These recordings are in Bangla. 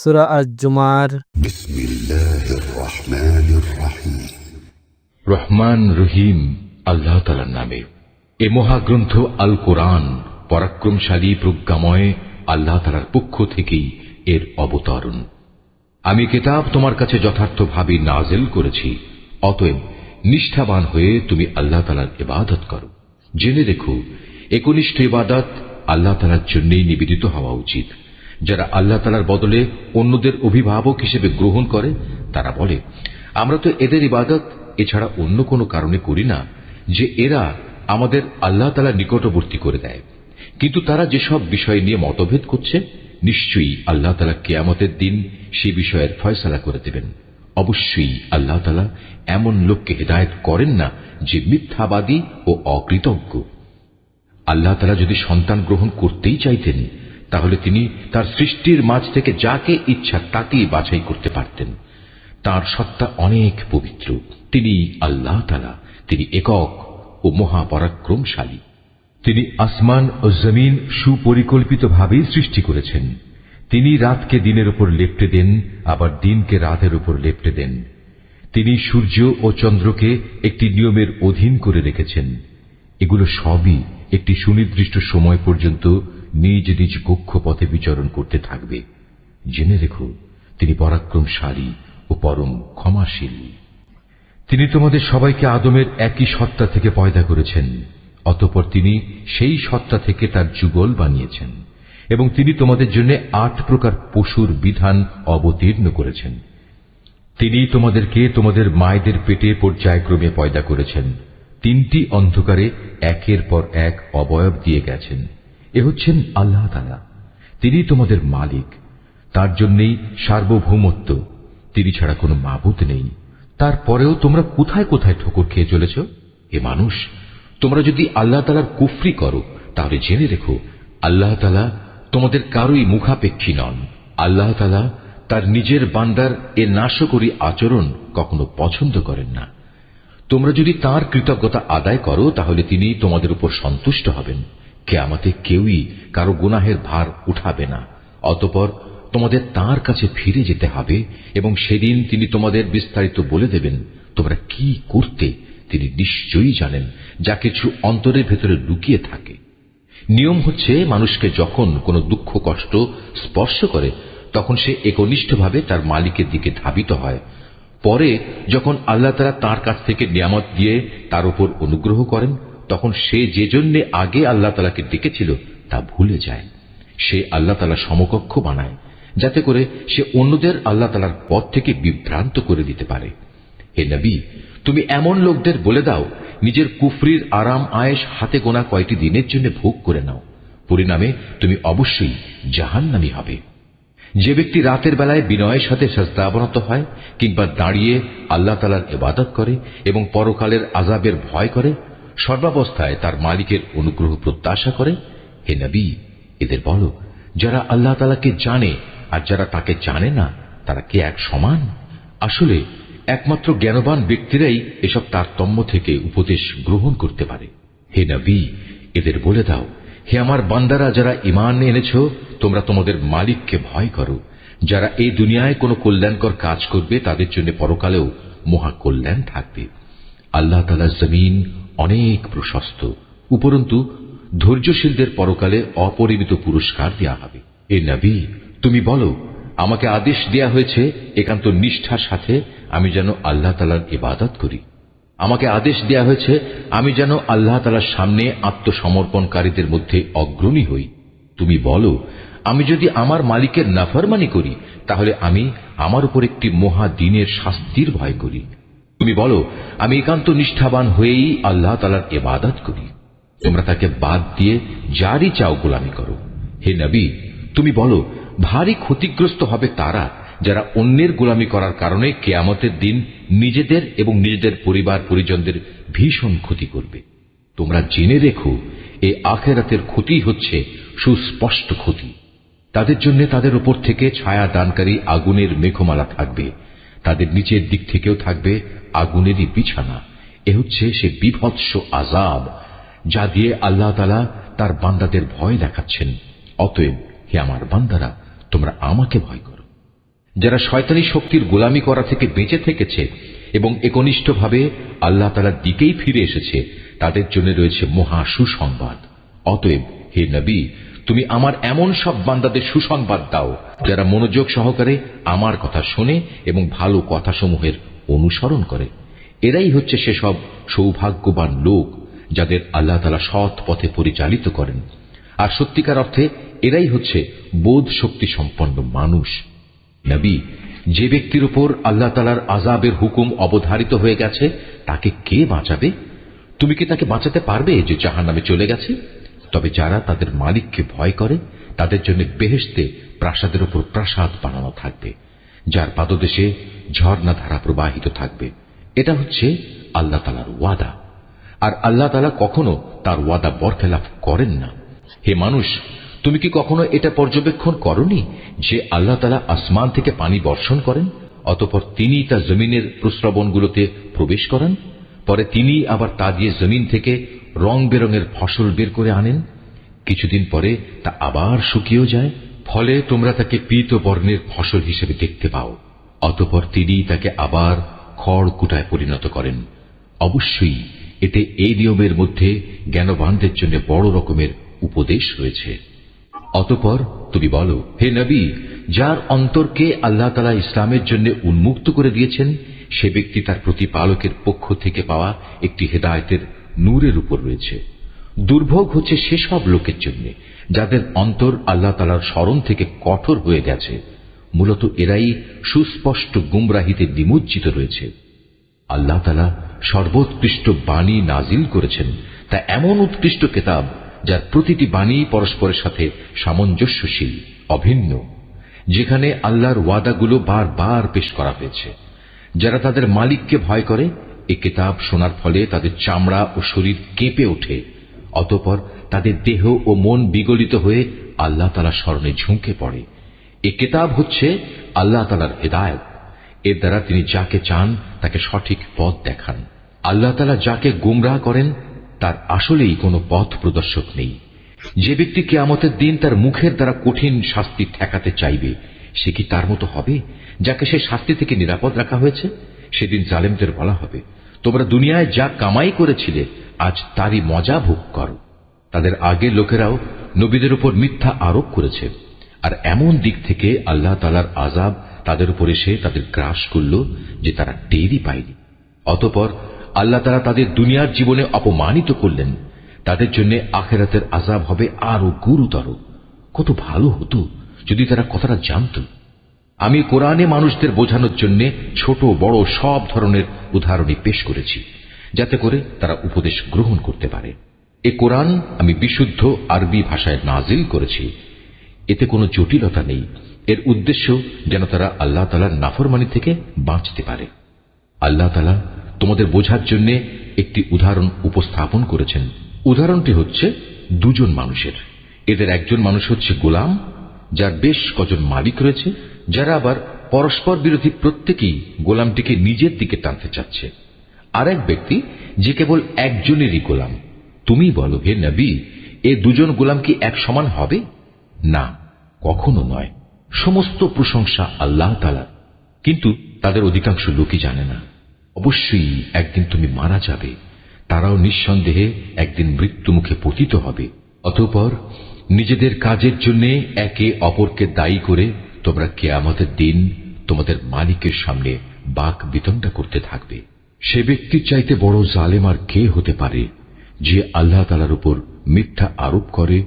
সূরা আজ-জুমার। বিসমিল্লাহির রহমানির রহিম। রহমান রহিম আল্লাহ তাআলার নামে। এ মহাগ্রন্থ আল কোরআন পরাক্রমশালী প্রজ্ঞাময় আল্লাহ তাআলার পক্ষ থেকেই এর অবতরণ। আমি কিতাব তোমার কাছে যথার্থভাবে নাযিল করেছি, অতএব নিষ্ঠাবান হয়ে তুমি আল্লাহ তাআলার ইবাদত করো। জেনে রেখো, একনিষ্ঠ ইবাদত আল্লাহ তাআলার জন্যই নিবেদিত হওয়া উচিত। যারা আল্লাহ তাআলার বদলে অন্যদের অভিভাবক হিসেবে গ্রহণ করে, তারা বলে, আমরা তো এদের ইবাদত এছাড়া অন্য কোনো কারণে করি না যে এরা আমাদের আল্লাহ তাআলার নিকটবর্তী করে দেয়। কিন্তু তারা যেসব বিষয় নিয়ে মতভেদ করছে, নিশ্চয়ই আল্লাহ তাআলা কিয়ামতের দিন সে বিষয়ের ফয়সালা করে দেবেন। অবশ্যই আল্লাহ তাআলা এমন লোককে হিদায়াত করেন না যে মিথ্যাবাদী ও অকৃতজ্ঞ। আল্লাহ তাআলা যদি সন্তান গ্রহণ করতেই চাইতেন, তাহলে তিনি তার সৃষ্টির মাঝ থেকে যাকে ইচ্ছা তাকেই বাছাই করতে পারতেন। তার সত্তা অনেক পবিত্র। তিনি আল্লাহ তাআলা, তিনি একক ও মহাপরাক্রমশালী। তিনি আসমান ও জমিন সুপরিকল্পিতভাবেই সৃষ্টি করেছেন। তিনি রাতকে দিনের উপর লেপ্টে দেন, আবার দিনকে রাতের উপর লেপ্টে দেন। তিনি সূর্য ও চন্দ্রকে একটি নিয়মের অধীন করে রেখেছেন। এগুলো সবই একটি সুনির্দিষ্ট সময় পর্যন্ত নিজ নিজ কক্ষপথে বিচরণ করতে থাকবে। জেনে রেখো, তিনি পরাক্রমশালী ও পরম ক্ষমাশীল। তিনি তোমাদের সবাইকে আদমের একই সত্তা থেকে পয়দা করেছেন, অতঃপর তিনি সেই সত্তা থেকে তার যুগল বানিয়েছেন, এবং তিনি তোমাদের জন্য 8 প্রকার পশুর বিধান অবতীর্ণ করেছেন। তিনি তোমাদেরকে তোমাদের মায়েদের পেটে পর্যায়ক্রমে পয়দা করেছেন। 3টি অন্ধকারে একের পর এক অবয়ব দিয়ে গেছেন। এ হচ্ছেন আল্লাহ তাআলা। তিনি তোমাদের মালিক। তার জন্যই সার্বভৌমত্ব। তিনি ছাড়া কোনো মাবুদ নেই। তারপরেও তোমরা কোথায় কোথায় ঠোকর খেয়ে চলেছ? এ মানুষ, তোমরা যদি আল্লাহ তাআলার কুফরি করো, তাহলে জেনে রেখো, আল্লাহ তাআলা তোমাদের কারোই মুখাপেক্ষী নন। আল্লাহ তাআলা তার নিজের বান্দার এ নাশকরী আচরণ কখনো পছন্দ করেন না। তোমরা যদি তাঁর কৃতজ্ঞতা আদায় করো, তাহলে তিনি তোমাদের উপর সন্তুষ্ট হবেন। কিয়ামতে কেউই কারো গুনাহের ভার উঠাবে না। অতঃপর তোমাদের তাঁর কাছে ফিরে যেতে হবে, এবং সেদিন তিনি তোমাদের বিস্তারিত বলে দেবেন তোমরা কি করতে। তিনি নিশ্চয়ই জানেন যা কিছু অন্তরের ভেতরে লুকিয়ে থাকে। নিয়ম হচ্ছে, মানুষকে যখন কোনো দুঃখ কষ্ট স্পর্শ করে, তখন সে একনিষ্ঠভাবে তার মালিকের দিকে ধাবিত হয়। পরে যখন আল্লাহ তাআলা তাঁর কাছ থেকে নিয়ামত দিয়ে তার উপর অনুগ্রহ করেন, তখন সে যে জন্যে আগে আল্লাহ তাআলাকে ডেকেছিল তা ভুলে যায়। সে আল্লাহ তাআলা সমকক্ষ বানায়, যাতে করে সে অন্যদের আল্লাহ তাআলার পথ থেকে বিভ্রান্ত করে দিতে পারে। হে নবী, তুমি এমন লোকদের বলে দাও, নিজের কুফরির আরাম আয়েশ হাতে গোনা কয়টি দিনের জন্য ভোগ করে নাও। পরিণামে তুমি অবশ্যই জাহান্নামী হবে। যে ব্যক্তি রাতের বেলায় বিনয়ের সাথে সিজদা অবনত হয়, কিংবা দাঁড়িয়ে আল্লাহ তাআলার ইবাদত করে এবং পরকালের আযাবের ভয় করে, সর্বাবস্থায় তার মালিকের অনুগ্রহ প্রত্যাশা করে, হে নবী, এদের বলো, যারা আল্লাহ তাআলাকে জানে আর যারা তাকে জানে না, তারা কি এক সমান? আসলে একমাত্র জ্ঞানবান ব্যক্তিরাই এসব তারতম্য থেকে উপদেশ গ্রহণ করতে পারে। হে নবী, এদের বলে দাও, হে আমার বান্দারা, যারা ঈমান এনেছো, তোমরা তোমাদের মালিককে ভয় করো। যারা এই দুনিয়ায় কোনো কল্যাণকর কাজ করবে, তাদের জন্য পরকালেও মহা কল্যাণ থাকবে। আল্লাহ তাআলার জমিন অনেক প্রশস্ত। উপরন্তু ধৈর্যশীলদের পরকালে অপরিমিত পুরস্কার দেয়া হবে। হে নবী, তুমি বলো, আমাকে আদেশ দেয়া হয়েছে একান্ত নিষ্ঠার সাথে আমি যেন আল্লাহ তাআলার ইবাদত করি। আমাকে আদেশ দেয়া হয়েছে আমি যেন আল্লাহ তাআলার সামনে আত্মসমর্পণকারীদের মধ্যে অগ্রণী হই। তুমি বলো, আমি যদি আমার মালিকের নাফরমানি করি, তাহলে আমি আমার উপর একটি মহা দিনের শাস্তির ভয় করি। তুমি বলো, আমি একান্ত নিষ্ঠাবান হয়েই আল্লাহ তাআলার ইবাদত করি। তোমরা তাকে বাদ দিয়ে যারই চাও গোলামি করো। হে নবী, তুমি বলো, ভারী ক্ষতিগ্রস্ত হবে তারা যারা অন্যের গোলামি করার কারণে কিয়ামতের দিন নিজেদের এবং নিজেদের পরিবার পরিজনদের ভীষণ ক্ষতি করবে। তোমরা জেনে রেখো, এই আখিরাতের ক্ষতি হচ্ছে সুস্পষ্ট ক্ষতি। তাদের জন্য তাদের উপর থেকে ছায়া দানকারী আগুনের মেঘমালা থাকবে, তাদের নিচের দিক থেকেও থাকবে আগুনেরই বিছানা। এ হচ্ছে সে বিভৎস আযাব যা দিয়ে আল্লাহ তাআলা তার বান্দাদের ভয় দেখাচ্ছেন। অতএব হে আমার বান্দারা, তোমরা আমাকে ভয় করো। যারা শয়তানি শক্তির গোলামি করা থেকে বেঁচে থেকেছে এবং একনিষ্ঠভাবে আল্লাহ তাআলার দিকেই ফিরে এসেছে, তাদের জন্য রয়েছে মহা সুসংবাদ। অতএব হে নবী, তুমি আমার এমন সব বান্দাদের সুসংবাদ দাও যারা মনোযোগ সহকারে আমার কথা শোনে এবং ভালো কথাসমূহের অনুসরণ করে। এরাই হচ্ছে সেসব সৌভাগ্যবান লোক যাদের আল্লাহ তাআলা সৎ পথে পরিচালিত করেন। আর সত্যিকার অর্থে এরাই হচ্ছে বোধ শক্তি সম্পন্ন মানুষ। নবী, যে ব্যক্তির উপর আল্লাহ তাআলার আযাবের হুকুম অবধারিত হয়ে গেছে তাকে কে বাঁচাবে? তুমি কি তাকে বাঁচাতে পারবে যে জাহান্নামে চলে গেছে? তবে যারা তাদের মালিককে ভয় করে তাদের জন্য বেহেশতে প্রাসাদের উপর প্রাসাদ বানানো থাকবে, যার পাদদেশে ঝর্ণাধারা প্রবাহিত থাকবে। এটা হচ্ছে আল্লাহ তাআলার ওয়াদা, আর আল্লাহ তাআলা কখনো তার ওয়াদা বরখেলাফ করেন না। হে মানুষ, তুমি কি কখনো এটা পর্যবেক্ষণ করনি যে আল্লাহ তাআলা আসমান থেকে পানি বর্ষণ করেন, অতঃপর তিনি তা জমিনের প্রস্রবণগুলোতে প্রবেশ করান, পরে তিনি আবার তা দিয়ে জমিন থেকে রং বেরঙের ফসল বের করে আনেন। কিছুদিন পরে তা আবার শুকিয়েও যায়, ফলে তোমরা তাকে পীত বর্ণের ফসল হিসেবে দেখতে পাও। অতঃপর তিনি তাকে আবার খড় কুটায় পরিণত করেন। অবশ্যই এতে এই নিয়মের মধ্যে জ্ঞানবানদের জন্য বড় রকমের উপদেশ রয়েছে। অতঃপর তুমি বলো, হে নবী, যার অন্তরকে আল্লাহ তাআলা ইসলামের জন্য উন্মুক্ত করে দিয়েছেন সে ব্যক্তি তার প্রতিপালকের পক্ষ থেকে পাওয়া একটি হেদায়েতের নূরের উপর রয়েছে। দুর্ভোগ হচ্ছে সেসব লোকের জন্য যাদের অন্তর আল্লাহ তাআলার স্মরণ থেকে কঠোর হয়ে গেছে। মূলত এরাই সুস্পষ্ট গুমরাহিতে নিমজ্জিত রয়েছে। আল্লাহ তাআলা সর্বোৎকৃষ্ট বাণী নাজিল করেছেন, তা এমন উৎকৃষ্ট কিতাব যার প্রতিটি বাণী পরস্পরের সাথে সামঞ্জস্যশীল, অভিন্ন, যেখানে আল্লাহর ওয়াদাগুলো বারবার পেশ করা হয়েছে। যারা তাদের মালিককে ভয় করে এই কিতাব শোনার ফলে তাদের চামড়া ও শরীর কেঁপে ওঠে, অতঃপর তাদের দেহ ও মন বিগলিত হয়ে আল্লাহ তাআলার স্মরণে ঝুঁকে পড়ে। এই কিতাব হচ্ছে আল্লাহ তাআলার হেদায়েত। এর দ্বারা তিনি যাকে চান তাকে সঠিক পথ দেখান। আল্লাহ তাআলা যাকে গুমরাহ করেন তার আসলেই কোনো পথ প্রদর্শক নেই। যে ব্যক্তি কিয়ামতের দিন তার মুখের দ্বারা কঠিন শাস্তি ঠেকাতে চাইবে, সে কি তার মতো হবে যাকে সে শাস্তি থেকে নিরাপদ রাখা হয়েছে? সেদিন জালেমদের বলা হবে, তোমরা দুনিয়ায় যা কামাই করেছিলে আজ তারই মজা ভোগ করো। তাদের আগের লোকেরাও নবীদের উপর মিথ্যা আরোপ করেছে, আর এমন দিক থেকে আল্লাহ তাআলার আযাব তাদের উপর এসে তাদের গ্রাস করল যে তারা টেরই পায়নি। অতঃপর আল্লাহ তাআলা তাদের দুনিয়ার জীবনে অপমানিত করলেন, তাদের জন্য আখিরাতের আযাব হবে আরো গুরুতর। কত ভালো হতো যদি তারা কথাটা জানত। আমি কোরআনে মানুষদের বোঝানোর জন্য ছোট বড় সব ধরনের উদাহরণই পেশ করেছি, যাতে করে তারা উপদেশ গ্রহণ করতে পারে। এ কোরআন আমি বিশুদ্ধ আরবি ভাষায় নাজিল করেছি, এতে কোনো জটিলতা নেই। এর উদ্দেশ্য যেন তারা আল্লাহ তাআলার নাফরমানি থেকে বাঁচতে পারে। আল্লাহ তাআলা তোমাদের বোঝার জন্য একটি উদাহরণ উপস্থাপন করেছেন। উদাহরণটি হচ্ছে দুজন মানুষের। এদের একজন মানুষ হচ্ছে গোলাম, যার বেশ কজন মালিক রয়েছে, যারা আবার পরস্পর বিরোধী, প্রত্যেকেই গোলামটিকে নিজের দিকে টানতে চাচ্ছে। আর এক ব্যক্তি যে কেবল একজনেরই গোলাম। তুমি বলো, হে নবী, এ দুজন গোলাম কি এক সমান হবে? না, কখনো নয়। সমস্ত প্রশংসা আল্লাহ তাআলার, কিন্তু তাদের অধিকাংশ লোকই জানে না। অবশ্যই একদিন তুমি মারা যাবে, তারাও নিঃসন্দেহে একদিন মৃত্যুমুখে পতিত হবে। অতঃপর নিজেদের কাজের জন্য একে অপরকে দায়ী করে তোমরা কিয়ামতের দিন তোমাদের মালিকের সামনে বাক বিতণ্ডা করতে থাকবে। সে ব্যক্তির চাইতে বড় জালেম আর কে হতে পারে যে আল্লাহ তাআলার উপর মিথ্যা আরোপ করে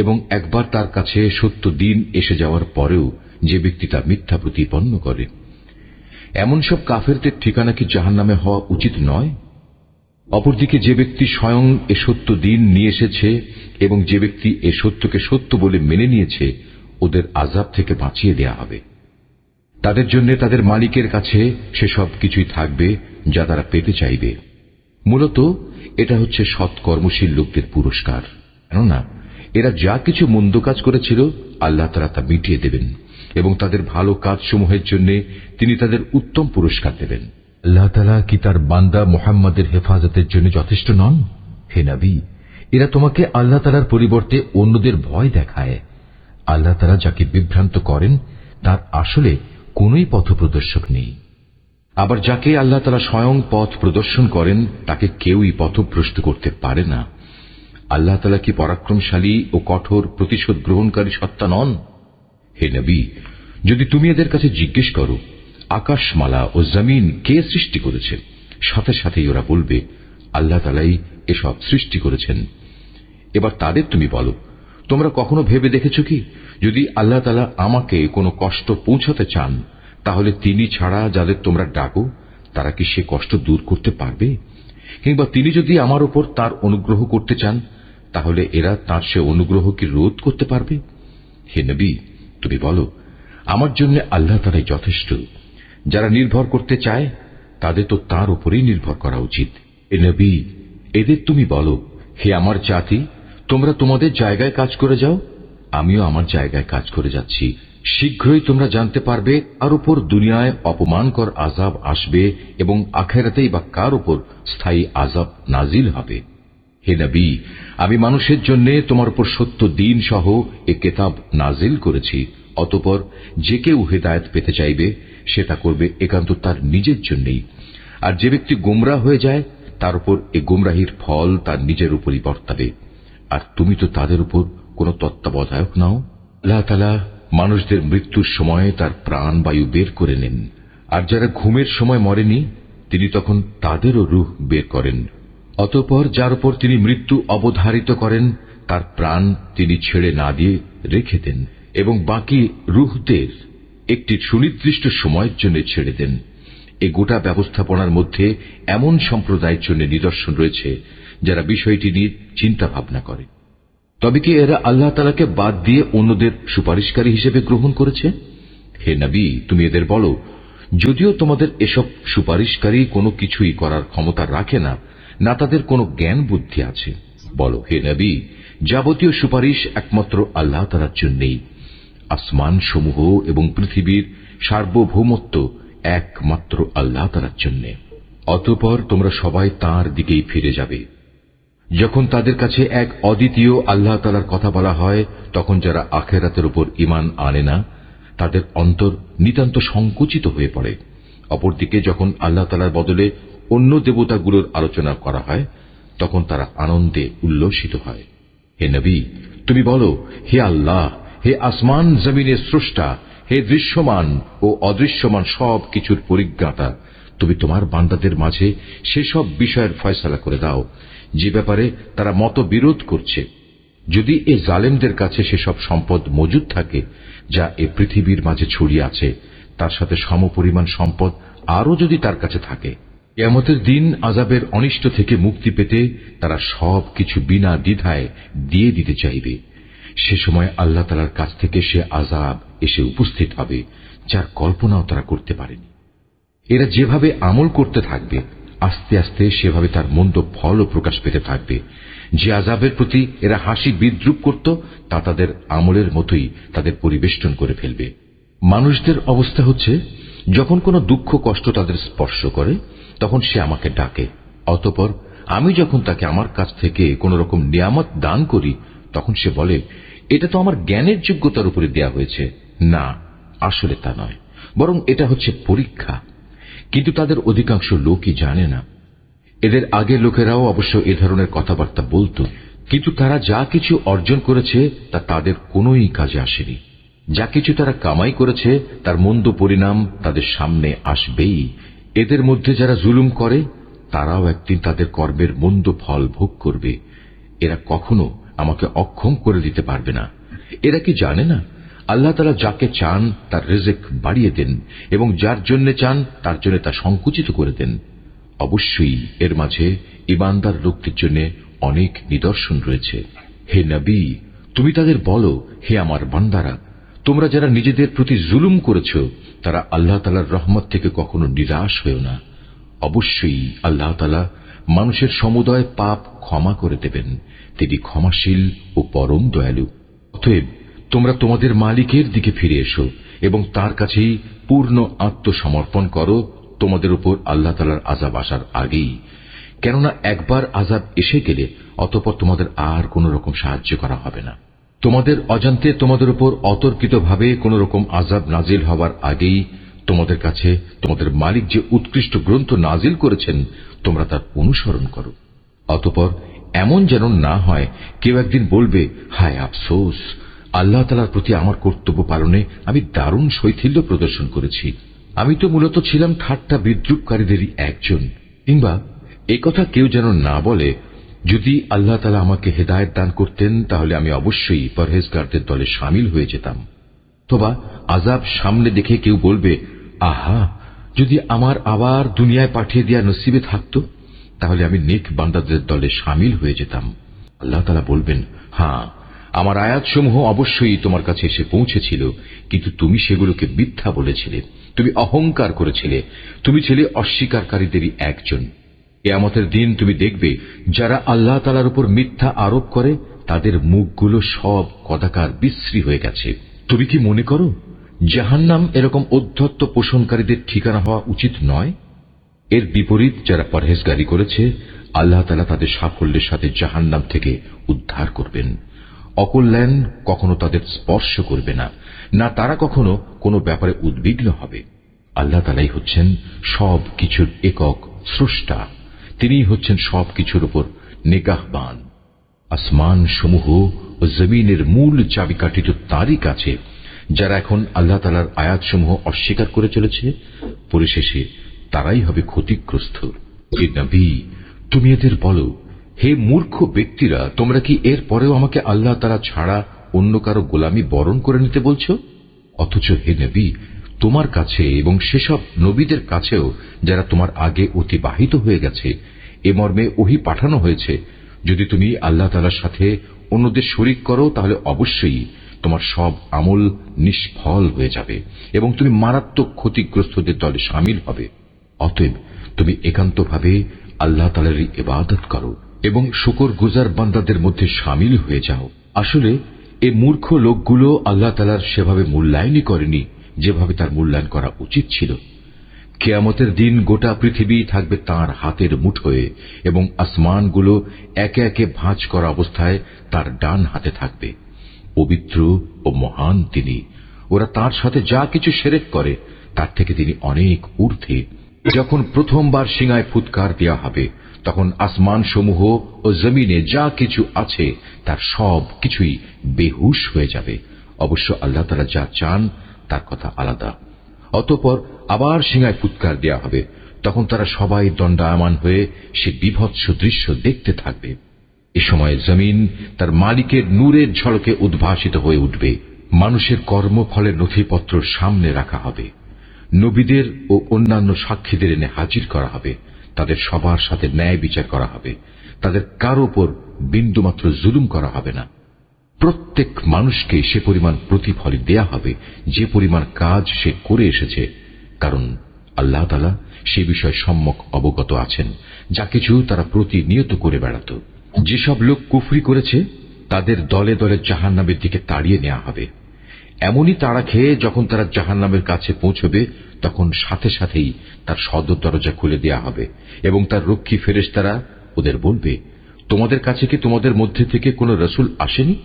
এবং একবার তার কাছে সত্য দিন এসে যাওয়ার পরেও যে ব্যক্তি তা মিথ্যা প্রতিপন্ন করে। এমন সব কাফেরদের ঠিকানা কি জাহান্নামে হওয়া উচিত নয়? অপরদিকে যে ব্যক্তি স্বয়ং এ সত্য দিন নিয়ে এসেছে এবং যে ব্যক্তি এ সত্যকে সত্য বলে মেনে নিয়েছে, ওদের আযাব থেকে বাঁচিয়ে দেয়া হবে। তাদের জন্য তাদের মালিকের কাছে সেসব কিছুই থাকবে যা তারা পেতে চাইবে। মূলত এটা হচ্ছে সৎকর্মশীল লোকদের পুরস্কার, কেননা এরা যা কিছু মন্দ কাজ করেছিল আল্লাহ তাআলা তা মিটিয়ে দেবেন এবং তাদের ভালো কাজসমূহের জন্য তিনি তাদের উত্তম পুরস্কার দেবেন। আল্লাহ তাআলা কি তার বান্দা মুহাম্মাদের হেফাজতের জন্য যথেষ্ট নন? হে নবী, এরা তোমাকে আল্লাহ তাআলার পরিবর্তে অন্যদের ভয় দেখায়। আল্লাহ তাআলা যাকে বিভ্রান্ত করেন তার আসলে কোনই পথপ্রদর্শক নেই। আবার যাকে আল্লাহ তাআলা স্বয়ং পথ প্রদর্শন করেন তাকে কেউই পথভ্রষ্ট করতে পারে না। আল্লাহ তাআলা কি পরাক্রমশালী ও কঠোর প্রতিশোধ গ্রহণকারী সত্তা নন? হে নবী, যদি তুমি এদের কাছে জিজ্ঞেস করো আকাশমালা ও জমিন কে সৃষ্টি করেছে, সাথে সাথেই ওরা বলবে আল্লাহ তাআলাই এসব সৃষ্টি করেছেন। এবার তাদের তুমি বলো, তোমরা কখনো ভেবে দেখেছ কি, যদি আল্লাহ তাআলা আমাকে কোনো কষ্ট পৌঁছাতে চান, তাহলে তিনি ছাড়া যাদের তোমরা ডাকো তারা কি সে কষ্ট দূর করতে পারবে? কিংবা তিনি যদি আমার উপর তার অনুগ্রহ করতে চান, তাহলে এরা তার সে অনুগ্রহ কি রোধ করতে পারবে? হে নবী, তুমি বলো, আমার জন্য আল্লাহ তাআলাই যথেষ্ট। যারা নির্ভর করতে চায় তাদের তো তার উপরেই নির্ভর করা উচিত। হে নবী, এদের তুমি বলো, হে আমার জাতি, তোমরা তোমাদের জায়গায় কাজ করে যাও, আমিও আমার জায়গায় কাজ করে যাচ্ছি। শীঘ্রই তোমরা জানতে পারবে কার উপর দুনিয়ায় অপমানকর আযাব আসবে এবং আখিরাতেই বা কার উপর স্থায়ী আযাব নাজিল হবে। হে নবী, আমি মানুষের জন্য তোমার উপর সত্য দ্বীন সহ এ কিতাব নাজিল করেছি। অতঃপর যে কেউ হেদায়েত পেতে চাইবে সে তা করবে একান্ত তার নিজের জন্যই, আর যে ব্যক্তি গোমরাহ হয়ে যায় তার উপর এ গোমরাহির ফল তার নিজের উপরই বর্তাবে। আর তুমি তো তাদের উপর কোন তত্ত্বাবধায়ক নাও। আল্লাহ তাআলা মানুষদের মৃত্যুর সময় তার প্রাণ বায়ু বের করে নেন, আর যারা ঘুমের সময় মরেনি তিনি তখন তাদেরও রূহ বের করেন। অতঃপর যার উপর তিনি মৃত্যু অবধারিত করেন তার প্রাণ তিনি ছেড়ে না দিয়ে রেখে দেন এবং বাকি রূহদের একটি সুনির্দিষ্ট সময়ের জন্য ছেড়ে দেন। এই গোটা ব্যবস্থাপনার মধ্যে এমন সম্প্রদায়ের জন্য নিদর্শন রয়েছে যারা বিষয়টি নিয়ে চিন্তা ভাবনা করে। তবে কি এরা আল্লাহ তাআলাকে বাদ দিয়ে অন্যদের সুপারিশকারী হিসেবে গ্রহণ করেছে? হে নবী, তুমি এদের বলো, যদিও তোমাদের এসব সুপারিশকারী কোনো কিছুই করার ক্ষমতা রাখে না, না তাদের কোনো জ্ঞান বুদ্ধি আছে, বলো হে নবী, যাবতীয় সুপারিশ একমাত্র আল্লাহ তাআলার জন্যই। আসমান সমূহ এবং পৃথিবীর সার্বভৌমত্ব একমাত্র আল্লাহ তাআলার জন্য। অতঃপর তোমরা সবাই তাঁর দিকেই ফিরে যাবে। যখন তাদের কাছে এক অদ্বিতীয় আল্লাহ তাআলার কথা বলা হয়, তখন যারা আখিরাতের উপর ঈমান আনে না তাদের অন্তর নিতান্ত সংকুচিত হয়ে পড়ে। অপরদিকে যখন আল্লাহ তাআলার বদলে অন্য দেবতাগুলোর আলোচনা করা হয় তখন তারা আনন্দে উল্লসিত হয়। হে নবী, তুমি বলো, হে আল্লাহ, হে আসমান জমিনের স্রষ্টা, হে দৃশ্যমান ও অদৃশ্যমান সব কিছুর পরিজ্ঞাতা, তুমি তোমার বান্দাদের মাঝে সেসব বিষয়ের ফয়সালা করে দাও যে ব্যাপারে তারা মতবিরোধ করছে। যদি এ জালেমদের কাছে সেসব সম্পদ মজুদ থাকে যা এ পৃথিবীর মাঝে ছড়িয়ে আছে, তার সাথে সমপরিমাণ সম্পদ আরও যদি তার কাছে থাকে, কিয়ামতের দিন আযাবের অনিষ্ট থেকে মুক্তি পেতে তারা সব কিছু বিনা দ্বিধায় দিয়ে দিতে চাইবে। সে সময় আল্লাহ তাআলার কাছ থেকে সে আযাব এসে উপস্থিত হবে যার কল্পনাও তারা করতে পারেনি। এরা যেভাবে আমল করতে থাকবে আস্তে আস্তে সেভাবে তার মন্দ ফলও প্রকাশ পেতে থাকবে। যে আযাবের প্রতি এরা হাসি বিদ্রুপ করত তা তাদের আমলের মতোই তাদের পরিবেষ্টন করে ফেলবে। মানুষদের অবস্থা হচ্ছে, যখন কোনো দুঃখ কষ্ট তাদের স্পর্শ করে তখন সে আমাকে ডাকে, অতঃপর আমি যখন তাকে আমার কাছ থেকে কোন রকম নিয়ামত দান করি তখন সে বলে, এটা তো আমার জ্ঞানের যোগ্যতার উপরে দেয়া হয়েছে। না, আসলে তা নয়, বরং এটা হচ্ছে পরীক্ষা। কিন্তু তাদের অধিকাংশ লোকই জানে না। এদের আগে লোকেরাও অবশ্য এ ধরনের কথাবার্তা বলত, কিন্তু তারা যা কিছু অর্জন করেছে তা তাদের কোনোই কাজে আসেনি। যা কিছু তারা কামাই করেছে তার মন্দ পরিণাম তাদের সামনে আসবেই। এদের মধ্যে যারা জুলুম করে তারাও একদিন তাদের কর্মের মন্দ ফল ভোগ করবে। এরা কখনো আমাকে অক্ষম করে দিতে পারবে না। এরা কি জানে না আল্লাহ তাআলা যাকে চান তার রিজিক বাড়িয়ে দেন এবং যার জন্য চান তার জন্য তা সংকুচিত করে দেন। অবশ্যই এর মাঝে ঈমানদার লোকদের জন্য অনেক নিদর্শন রয়েছে। হে নবী, তুমি তাদের বলো, হে আমার বান্দারা, তোমরা যারা নিজেদের প্রতি জুলুম করেছ তারা আল্লাহ তাআলার রহমত থেকে কখনো নিরাশ হয়েও না। অবশ্যই আল্লাহ তাআলা মানুষের সমুদয় পাপ ক্ষমা করে দেবেন। তিনি ক্ষমাশীল ও পরম দয়ালু। অতএব তোমরা তোমাদের মালিকের দিকে ফিরে এসো এবং তার কাছেই পূর্ণ আত্মসমর্পণ করো তোমাদের উপর আল্লাহ তাআলার আযাব আসার আগেই। কেননা একবার আযাব এসে গেলে অতঃপর তোমাদের আর কোন রকম সাহায্য করা হবে না। তোমাদের অজান্তে তোমাদের উপর অতর্কিতভাবে কোন রকম আযাব নাজিল হবার আগেই তোমাদের কাছে তোমাদের মালিক যে উৎকৃষ্ট গ্রন্থ নাজিল করেছেন তোমরা তার অনুসরণ করো। অতঃপর এমন যেন না হয় কেউ একদিন বলবে, হায় আফসোস, আল্লাহ তাআলার প্রতি আমার কর্তব্য পালনে আমি দারুণ শৈথিল্য প্রদর্শন করেছি। আমি তো মূলত ছিলাম ঠাট্টা বিদ্রূপকারীদেরই একজন। কিংবা একথা কেউ যেন না বলে, যদি আল্লাহ তাআলা আমাকে হেদায়েত দান করতেন তাহলে আমি অবশ্যই পরহেজগারদের দলে শামিল হয়ে যেতাম। অথবা আযাব সামনে দেখে কেউ বলবে, আহা, যদি আমার আবার দুনিয়ায় পাঠিয়ে দেয়া নসিবে থাকতো তাহলে আমি নেক বান্দাদের দলে শামিল হয়ে যেতাম। আল্লাহ তাআলা বলবেন, হ্যাঁ, আমার আয়াতসমূহ অবশ্যই তোমার কাছে এসে পৌঁছেছিল, কিন্তু তুমি সেগুলোকে মিথ্যা বলেছিলে, তুমি অহংকার করেছিলে, তুমি ছিলে অস্বীকারীদেরই একজন। কিয়ামতের দিন তুমি দেখবে যারা আল্লাহ তাআলার উপর মিথ্যা আরোপ করে তাদের মুখগুলো সব কদাকার বিশ্রী হয়ে গেছে। তুমি কি মনে করো জাহান্নাম এরকম ঔদ্ধত্য পোষণকারীদের ঠিকানা হওয়া উচিত নয়? এর বিপরীত যারা পরহেজগারি করেছে আল্লাহ তাআলা তাদের সাফল্যের সাথে জাহান্নাম থেকে উদ্ধার করবেন। অকল্যাণ কখনো তাদের স্পর্শ করবে না, না তারা কখনো কোনো ব্যাপারে উদ্বিগ্ন হবে। আল্লাহ তাআলাই হচ্ছেন সব কিছুর একক স্রষ্টা, তিনিই হচ্ছেন সব কিছুর উপর নিগাহবান। আসমান সমূহ ও জমিনের মূল চাবিকাঠি তো তারই কাছে। যারা এখন আল্লাহ তাআলার আয়াতসমূহ অস্বীকার করে চলেছে পরিশেষে তারাই হবে ক্ষতিগ্রস্ত। হে নবী, তুমি এদের বলো, হে মূর্খ ব্যক্তিরা, তোমরা কি এর পরেও আমাকে আল্লাহ তাআলা ছাড়া অন্য কারো গোলামি বরণ করে নিতে বলছো? অথচ হে নবী, তোমার কাছে এবং সেসব নবীদের কাছেও যারা তোমার আগে অতিবাহিত হয়ে গেছে এ মর্মে ওহী পাঠানো হয়েছে, যদি তুমি আল্লাহ তাআলার সাথে অন্যদের শরীক করো তাহলে অবশ্যই তোমার সব আমল নিষ্ফল হয়ে যাবে এবং তুমি মারাত্মক ক্ষতিগ্রস্তদের দলে শামিল হবে। অতএব তুমি একান্তভাবে আল্লাহ তাআলারই ইবাদত করো এবং শুকরগুজার বান্দাদের মধ্যে শামিল হয়ে যাও। আসলে এ মূর্খ লোকগুলো আল্লাহ তাআলার সেভাবে মূল্যায়নই করেনি যেভাবে তার মূল্যায়ন করা উচিত ছিল। কিয়ামতের দিন গোটা পৃথিবী থাকবে তাঁর হাতের মুঠোয় এবং আসমানগুলো একে একে ভাঁজ করা অবস্থায় তার ডান হাতে থাকবে। পবিত্র ও মহান তিনি। ওরা তার সাথে যা কিছু শিরক করে তার থেকে তিনি অনেক ঊর্ধ্বে। যখন প্রথমবার সিঙায় ফুৎকার দেওয়া হবে তখন আসমান সমূহ ও জমিনে যা কিছু আছে তার সব কিছুই বেহুশ হয়ে যাবে। অবশ্য আল্লাহ তাআলা যা চান তার কথা আলাদা। অতঃপর আবার সিঙায় ফুৎকার দেওয়া হবে, তখন তারা সবাই দণ্ডায়মান হয়ে সে বিভৎস দৃশ্য দেখতে থাকবে। এ সময় জমিন তার মালিকের নূরের ঝলকে উদ্ভাসিত হয়ে উঠবে। মানুষের কর্মফলের নথিপত্র সামনে রাখা হবে। নবীদের ও অন্যান্য সাক্ষীদের এনে হাজির করা হবে। তাদের সবার সাথে ন্যায় বিচার করা হবে। তাদের কারো উপর বিন্দুমাত্র জুলুম করা হবে না। প্রত্যেক মানুষকে সে পরিমাণ প্রতিফল দেয়া হবে যে পরিমাণ কাজ সে করে এসেছে, কারণ আল্লাহ তাআলা সে বিষয়ে সম্যক অবগত আছেন যা কিছু তারা প্রতিনিয়ত করে বেড়াত। যেসব লোক কুফরি করেছে তাদের দলে দলে জাহান্নামের দিকে তাড়িয়ে নেওয়া হবে। এমনই তাড়া খেয়ে যখন তারা জাহান্নামের কাছে পৌঁছবে তখন সাথে সাথেই তার সদর দরজা খুলে দেওয়া হবে এবং তার রক্ষী ফেরেশতারা ওদের বলবে, তোমাদের কাছে কি তোমাদের মধ্যে থেকে কোনো রাসূল আসেনি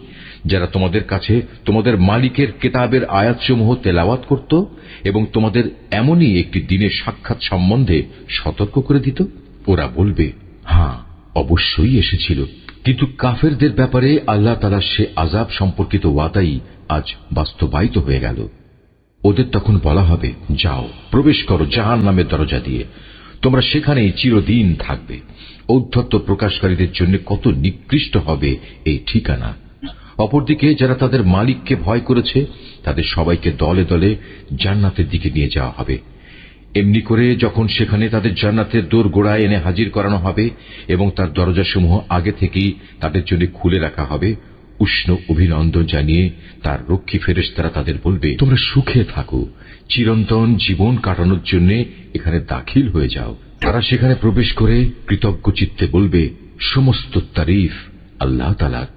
যারা তোমাদের কাছে তোমাদের মালিকের কিতাবের আয়াতসমূহ তেলাওয়াত করত এবং তোমাদের এমনই একটি দিনের সাক্ষাৎ সম্বন্ধে সতর্ক করে দিত? ওরা বলবে, হ্যাঁ, অবশ্যই এসেছিল, কিন্তু কাফেরদের ব্যাপারে আল্লাহ তাআলার সে আযাব সম্পর্কিত ওয়াদাই আজ বাস্তবায়িত হয়ে গেল। ওদের তখন বলা হবে, যাও, প্রবেশ করো জাহান্নামের দরজা দিয়ে, তোমরা সেখানেই চিরদিন থাকবে। ঔদ্ধত্য প্রকাশকারীদের জন্য কত নিকৃষ্ট হবে এই ঠিকানা। অপরদিকে যারা তাদের মালিককে ভয় করেছে তাদের সবাইকে দলে দলে জান্নাতের দিকে নিয়ে যাওয়া হবে। এমনি করে যখন সেখানে তাদের জান্নাতের দোরগোড়ায় এনে হাজির করানো হবে এবং তার দরজাসমূহ আগে থেকেই তাদের জন্য খুলে রাখা হবে, উষ্ণ অভিনন্দন জানিয়ে তার রক্ষী ফেরেশতারা তাদের বলবে, তোমরা সুখে থাকো, চিরন্তন জীবন কাটানোর জন্য এখানে দাখিল হয়ে যাও। তারা সেখানে প্রবেশ করে কৃতজ্ঞ চিত্তে বলবে, সমস্ত তারিফ আল্লাহ তাআলার,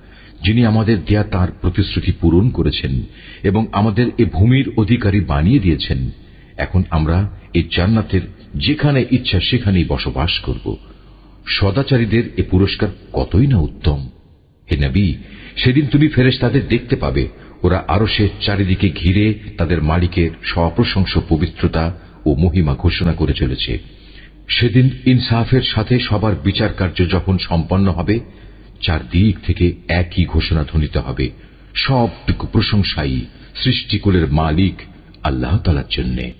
যিনি আমাদের দেয়া তার প্রতিশ্রুতি পূরণ করেছেন এবং আমাদের এ ভূমির অধিকারী বানিয়ে দিয়েছেন। এখন আমরা এই জান্নাতের যেখানে ইচ্ছা সেখানেই বসবাস করব। সদাচারীদের এ পুরস্কার কতই না উত্তম। হে নবী, সেদিন তুমি ফেরেশতাদের দেখতে পাবে, ওরা আরশের চারিদিকে ঘিরে তাদের মালিকের সপ্রশংস পবিত্রতা ও মহিমা ঘোষণা করে চলেছে। সেদিন ইনসাফের সাথে সবার বিচার কার্য যখন সম্পন্ন হবে, চারদিক থেকে একই ঘোষণা ধ্বনিত হবে, সবটুকু প্রশংসাই সৃষ্টিকুলের মালিক আল্লাহ তাআলার জন্যে।